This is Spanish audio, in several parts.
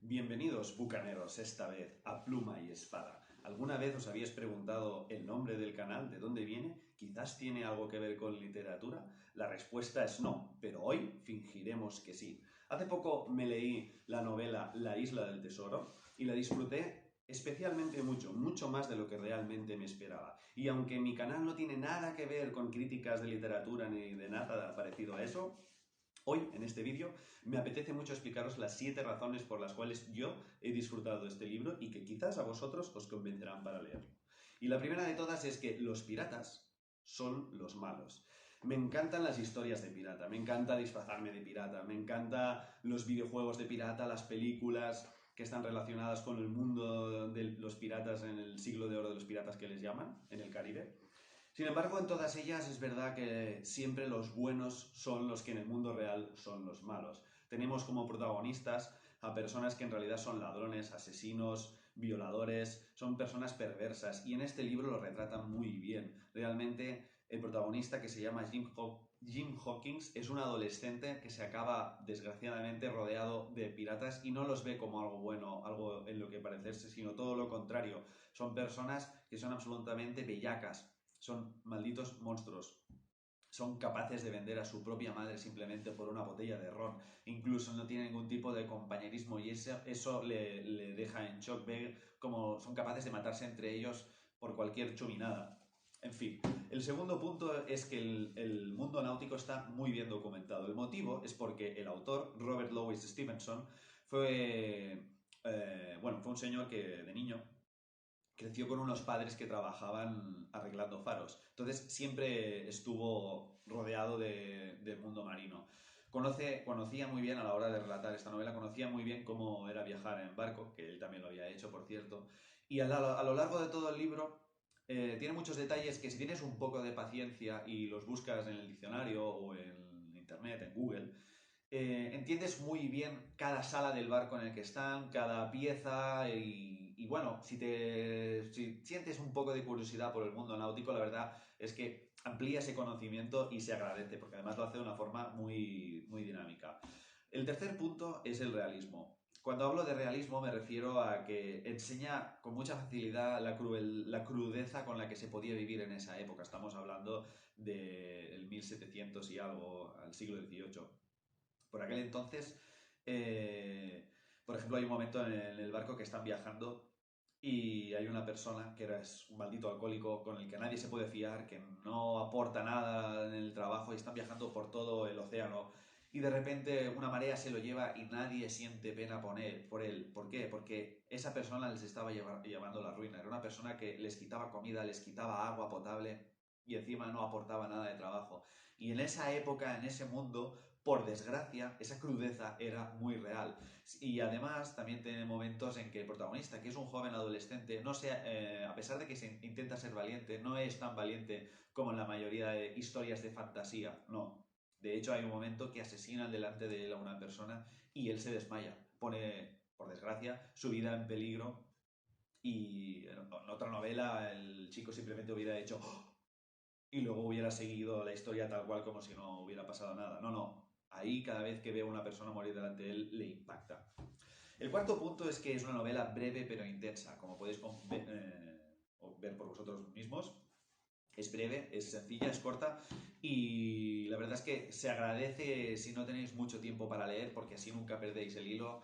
Bienvenidos, bucaneros, esta vez a Pluma y Espada. ¿Alguna vez os habéis preguntado el nombre del canal, de dónde viene? ¿Quizás tiene algo que ver con literatura? La respuesta es no, pero hoy fingiremos que sí. Hace poco me leí la novela La Isla del Tesoro y la disfruté especialmente mucho, mucho más de lo que realmente me esperaba. Y aunque mi canal no tiene nada que ver con críticas de literatura ni de nada parecido a eso, hoy, en este vídeo, me apetece mucho explicaros las 7 razones por las cuales yo he disfrutado de este libro y que quizás a vosotros os convencerán para leerlo. Y la primera de todas es que los piratas son los malos. Me encantan las historias de pirata, me encanta disfrazarme de pirata, me encantan los videojuegos de pirata, las películas que están relacionadas con el mundo de los piratas en el siglo de oro de los piratas que les llaman, en el Caribe. Sin embargo, en todas ellas es verdad que siempre los buenos son los que en el mundo real son los malos. Tenemos como protagonistas a personas que en realidad son ladrones, asesinos, violadores, son personas perversas y en este libro lo retratan muy bien. Realmente el protagonista, que se llama Jim Hawkins, es un adolescente que se acaba desgraciadamente rodeado de piratas y no los ve como algo bueno, algo en lo que parecerse, sino todo lo contrario. Son personas que son absolutamente bellacas. Son malditos monstruos. Son capaces de vender a su propia madre simplemente por una botella de ron. Incluso no tienen ningún tipo de compañerismo y eso le deja en shock ver cómo son capaces de matarse entre ellos por cualquier chuminada. En fin, el segundo punto es que el mundo náutico está muy bien documentado. El motivo es porque el autor, Robert Louis Stevenson, fue un señor que de niño creció con unos padres que trabajaban arreglando faros. Entonces siempre estuvo rodeado del mundo marino. Conocía muy bien a la hora de relatar esta novela, conocía muy bien cómo era viajar en barco, que él también lo había hecho, por cierto. Y a lo largo de todo el libro tiene muchos detalles que si tienes un poco de paciencia y los buscas en el diccionario o en internet, en Google, entiendes muy bien cada sala del barco en el que están, cada pieza y bueno, si sientes un poco de curiosidad por el mundo náutico, la verdad es que amplía ese conocimiento y se agradece, porque además lo hace de una forma muy, muy dinámica. El tercer punto es el realismo. Cuando hablo de realismo me refiero a que enseña con mucha facilidad la crudeza con la que se podía vivir en esa época. Estamos hablando del 1700 y algo, al siglo XVIII. Por aquel entonces, por ejemplo, hay un momento en el barco que están viajando y hay una persona que es un maldito alcohólico con el que nadie se puede fiar, que no aporta nada en el trabajo y están viajando por todo el océano y de repente una marea se lo lleva y nadie siente pena por él. ¿Por qué? Porque esa persona les estaba llevando la ruina. Era una persona que les quitaba comida, les quitaba agua potable y encima no aportaba nada de trabajo. Y en esa época, en ese mundo, por desgracia, esa crudeza era muy real. Y además también tiene momentos en que el protagonista, que es un joven adolescente, no sea, a pesar de que intenta ser valiente, no es tan valiente como en la mayoría de historias de fantasía, no. De hecho, hay un momento que asesinan delante de él a una persona y él se desmaya. Pone, por desgracia, su vida en peligro y en otra novela el chico simplemente hubiera hecho ¡oh! Y luego hubiera seguido la historia tal cual como si no hubiera pasado nada. No, no. Ahí cada vez que veo a una persona morir delante de él le impacta. El cuarto punto es que es una novela breve pero intensa, como podéis ver por vosotros mismos. Es breve, es sencilla, es corta y la verdad es que se agradece si no tenéis mucho tiempo para leer porque así nunca perdéis el hilo.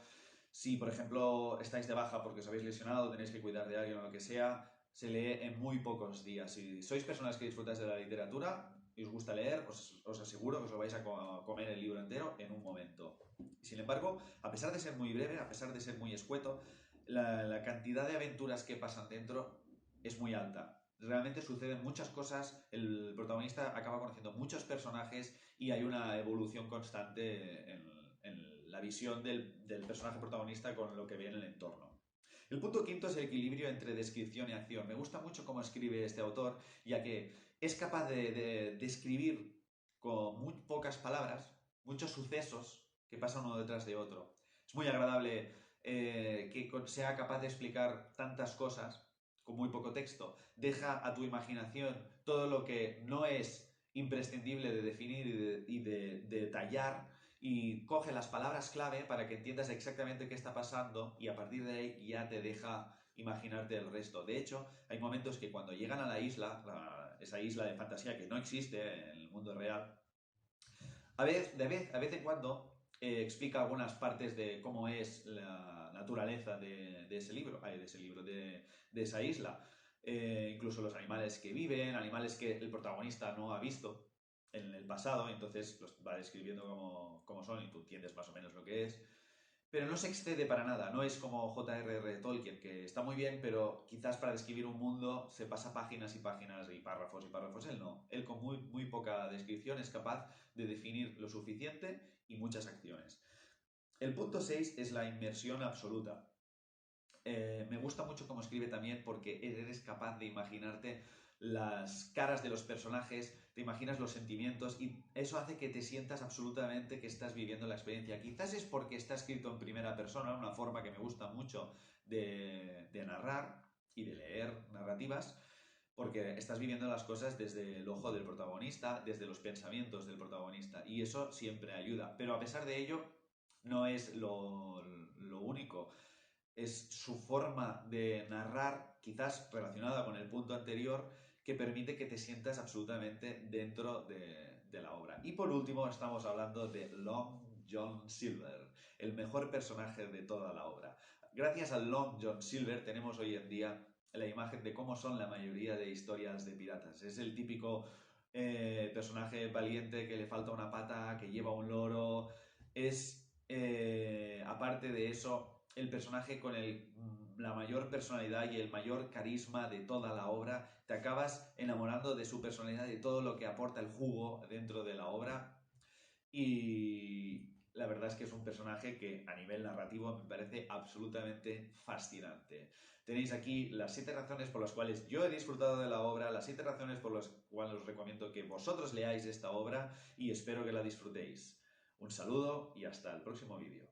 Si, por ejemplo, estáis de baja porque os habéis lesionado, tenéis que cuidar de alguien o lo que sea, se lee en muy pocos días. Si sois personas que disfrutáis de la literatura y os gusta leer, os aseguro que os lo vais a comer el libro entero en un momento. Sin embargo, a pesar de ser muy breve, a pesar de ser muy escueto, la cantidad de aventuras que pasan dentro es muy alta. Realmente suceden muchas cosas, el protagonista acaba conociendo muchos personajes y hay una evolución constante en la visión del personaje protagonista con lo que ve en el entorno. El punto quinto es el equilibrio entre descripción y acción. Me gusta mucho cómo escribe este autor, ya que es capaz de describir con muy pocas palabras muchos sucesos que pasan uno detrás de otro. Es muy agradable que sea capaz de explicar tantas cosas con muy poco texto. Deja a tu imaginación todo lo que no es imprescindible de definir y de detallar y coge las palabras clave para que entiendas exactamente qué está pasando y a partir de ahí ya te deja imaginarte el resto. De hecho, hay momentos que cuando llegan a la isla, esa isla de fantasía que no existe en el mundo real, a vez en cuando explica algunas partes de cómo es la naturaleza de ese libro, de esa isla. Incluso los animales que viven, animales que el protagonista no ha visto en el pasado, entonces los va describiendo cómo son y tú entiendes más o menos lo que es. Pero no se excede para nada, no es como J.R.R. Tolkien, que está muy bien, pero quizás para describir un mundo se pasa páginas y páginas y párrafos. Él no. Él con muy poca descripción es capaz de definir lo suficiente y muchas acciones. El punto 6 es la inmersión absoluta. Me gusta mucho cómo escribe también porque eres capaz de imaginarte las caras de los personajes, te imaginas los sentimientos y eso hace que te sientas absolutamente que estás viviendo la experiencia. Quizás es porque está escrito en primera persona, una forma que me gusta mucho de narrar y de leer narrativas, porque estás viviendo las cosas desde el ojo del protagonista, desde los pensamientos del protagonista y eso siempre ayuda. Pero a pesar de ello, no es lo único. Es su forma de narrar, quizás relacionada con el punto anterior, que permite que te sientas absolutamente dentro de la obra. Y por último, estamos hablando de Long John Silver, el mejor personaje de toda la obra. Gracias a Long John Silver tenemos hoy en día la imagen de cómo son la mayoría de historias de piratas. Es el típico personaje valiente que le falta una pata, que lleva un loro. Es, aparte de eso, el personaje con la mayor personalidad y el mayor carisma de toda la obra. Te acabas enamorando de su personalidad, de todo lo que aporta el jugo dentro de la obra. Y la verdad es que es un personaje que a nivel narrativo me parece absolutamente fascinante. Tenéis aquí las 7 razones por las cuales yo he disfrutado de la obra, las 7 razones por las cuales os recomiendo que vosotros leáis esta obra y espero que la disfrutéis. Un saludo y hasta el próximo vídeo.